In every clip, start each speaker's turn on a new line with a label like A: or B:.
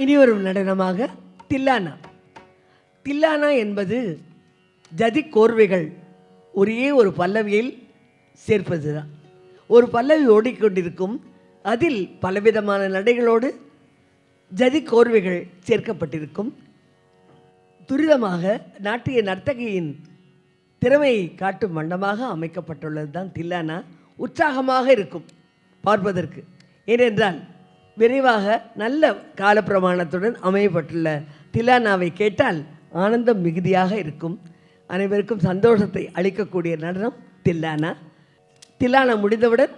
A: இனிவரும் நடனமாக தில்லானா. தில்லானா என்பது ஜதி கோர்வைகள் ஒரே ஒரு பல்லவியில் சேர்ப்பது தான். ஒரு பல்லவி ஓடிக்கொண்டிருக்கும், அதில் பலவிதமான நடைகளோடு ஜதி கோர்வைகள் சேர்க்கப்பட்டிருக்கும். துரிதமாக நாட்டிய நர்த்தகியின் திறமையை காட்டும் வண்ணமாக அமைக்கப்பட்டுள்ளது தான் தில்லானா. உற்சாகமாக இருக்கும் பார்ப்பதற்கு. ஏனென்றால் விரைவாக நல்ல காலப்பிரமாணத்துடன் அமையப்பட்டுள்ள தில்லானாவை கேட்டால் ஆனந்தம் மிகுதியாக இருக்கும். அனைவருக்கும் சந்தோஷத்தை அளிக்கக்கூடிய நடனம் தில்லானா. தில்லானா முடிந்தவுடன்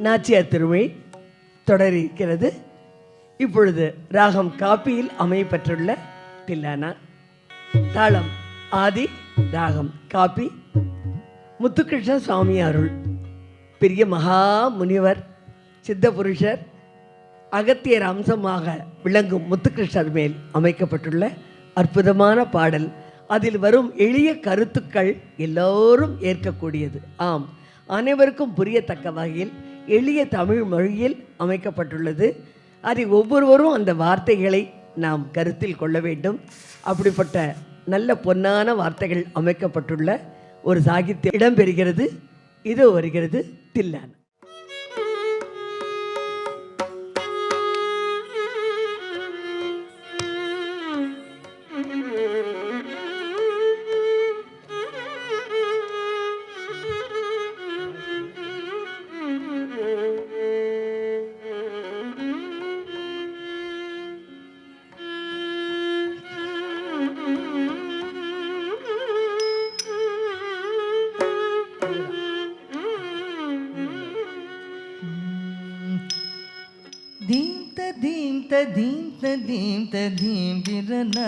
A: நாச்சியார் திருமொழி தொடர் இருக்கிறது. இப்பொழுது ராகம் காப்பியில் அமையப்பட்டுள்ள தில்லானா. தாளம் ஆதி, ராகம் காப்பி. முத்துகிருஷ்ண சுவாமி அருள். பெரிய மகா முனிவர், சித்த புருஷர், அகத்தியர் அம்சமாக விளங்கும் முத்துகிருஷ்ணர் மேல் அமைக்கப்பட்டுள்ள அற்புதமான பாடல். அதில் வரும் எளிய கருத்துக்கள் எல்லோரும் ஏற்கக்கூடியது. ஆம், அனைவருக்கும் புரியத்தக்க வகையில் எளிய தமிழ் மொழியில் அமைக்கப்பட்டுள்ளது. அதை ஒவ்வொருவரும் அந்த வார்த்தைகளை நாம் கருத்தில் கொள்ள வேண்டும். அப்படிப்பட்ட நல்ல பொன்னான வார்த்தைகள் அமைக்கப்பட்டுள்ள ஒரு சாகித்யம் இடம்பெறுகிறது. இதோ வருகிறது தில்லானா.
B: Deem dirana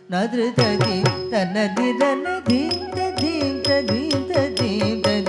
B: nadru tadi tanadi tanadi tadi tadi tadi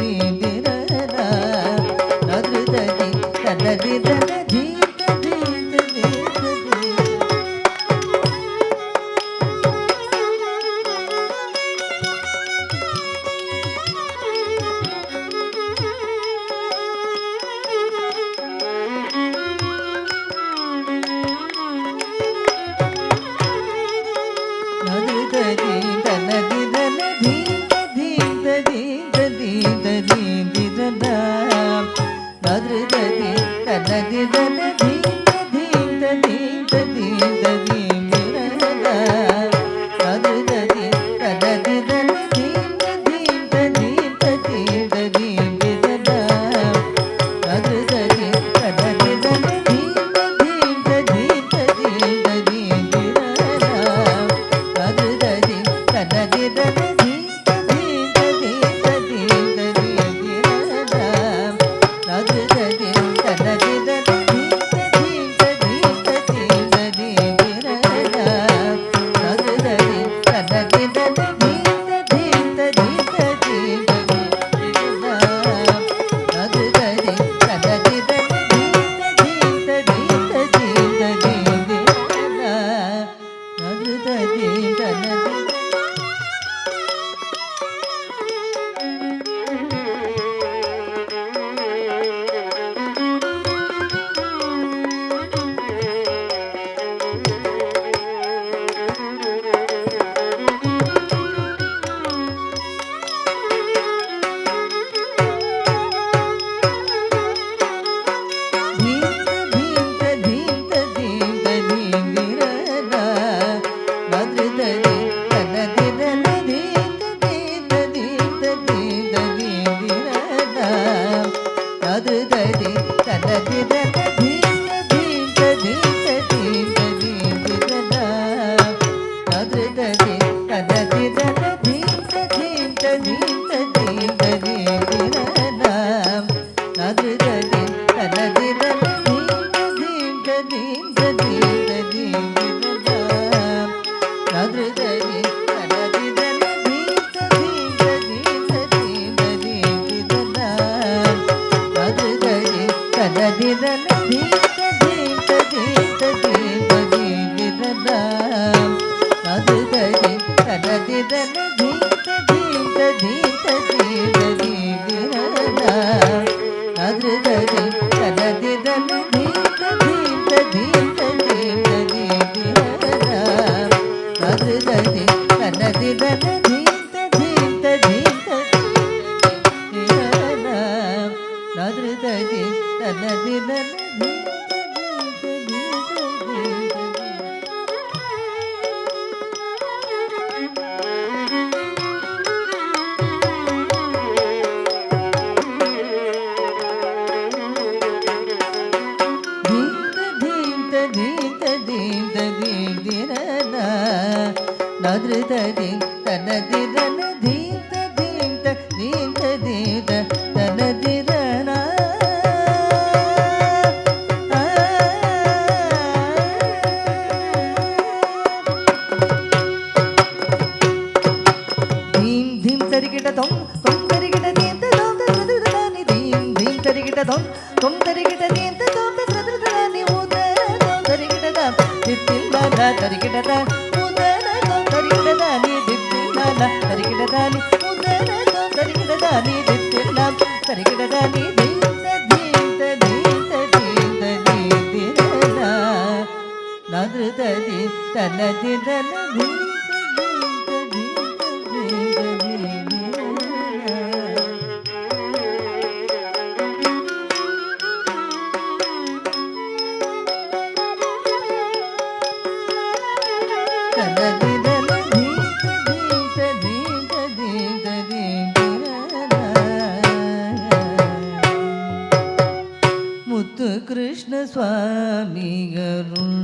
B: முத்து கிருஷ்ண சுவாமிகரும்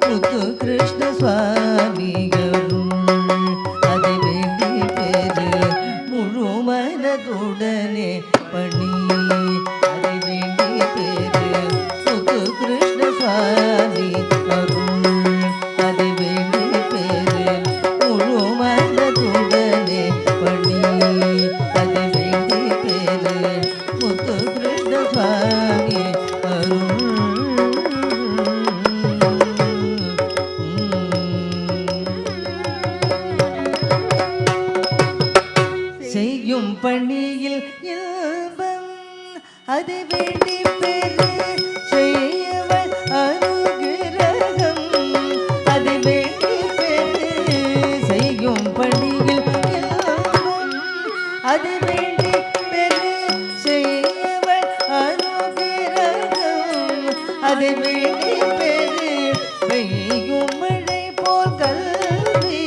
B: முத்து கிருஷ்ண சுவாமிகரும் அதை வேண்டி பேரு முழு மனதுடனே பண்ணி அதை வேண்டி பேரு முத்து கிருஷ்ண சுவாமி அருள் அதை வேண்டி பேரு முழு மனதுடனே பண்ணி அதை வேண்டி பேரு முத்து கிருஷ்ண சுவாமி செய்யும் பணியில் இன்பம் அது வேண்டி பெரு செய்யவள் அனுகிரகம் அது வேண்டி பெரு செய்யும் பணியில் இன்பம் அது வேண்டி பெரு செய்யவள் அனுகிரகம் அது வேண்டி பெரு பெய்யும் மழை போல் கல்வி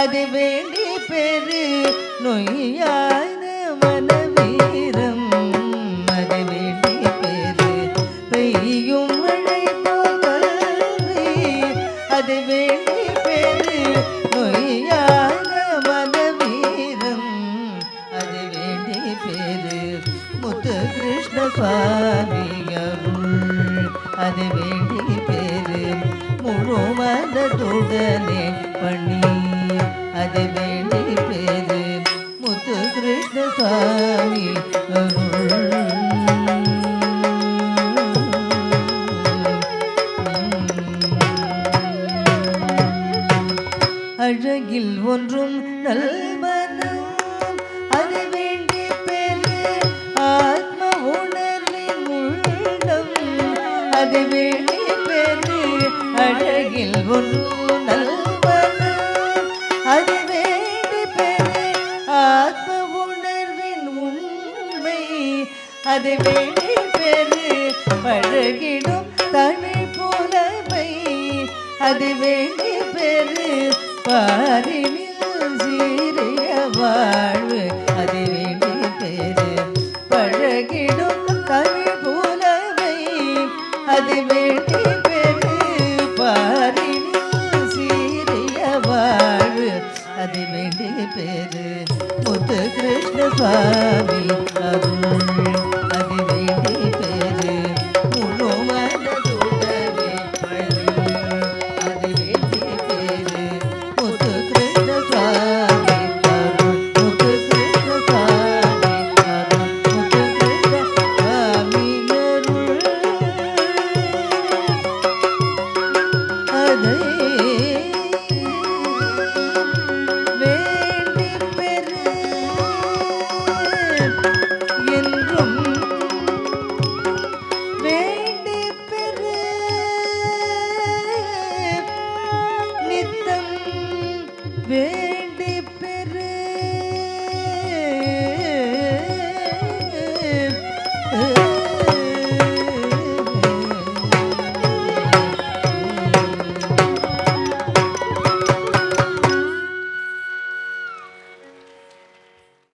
B: அது வேண்டி பெரு நொய்யான மனவீரம் அது வேண்டி பெரு பெய்யும் மழை போல் கல்வி அது வேண்டி பெரு நொய்யான மனவீரம் அது வேண்டி பெரு முத்து கிருஷ்ண சுவாமி அருள் அது வேண்டி பெரு முழு மனதுடனே பண்ணி அது வேண்டி பேரு முத்து கிருஷ்ண சுவாமி அழகில் ஒன்றும் நல்மனம் அது வேண்டி பேரு ஆத்ம உணர்வின் உள்ளம் அது வேண்டி பேரு அழகில் ஒன்றும் நல்மனம் அது வேண்டி பெரு ஆத்ம உணர்வின் உண்மை அது வேண்டி பெரு பழகிடும் தமிழ் புலமை அது வேண்டி பெரு பாரினில் சீரிய வாழ்வு அது வேண்டி பெரு பழகிடும் தமிழ் புலமை அது வேண்டி பெரு பாரினில் சீரிய வாழ்வு அது வேண்டி பேரு முத்து கிருஷ்ண சுவாமி அருள் அது வேண்டி பேரு முழு மனதுடனே பழி அது வேண்டி பேரு முத்து கிருஷ்ண சுவாமி அருள் முத்து கிருஷ்ண சுவாமி அருள் முத்து கிருஷ்ண சுவாமி அருள் அதை வேண்டி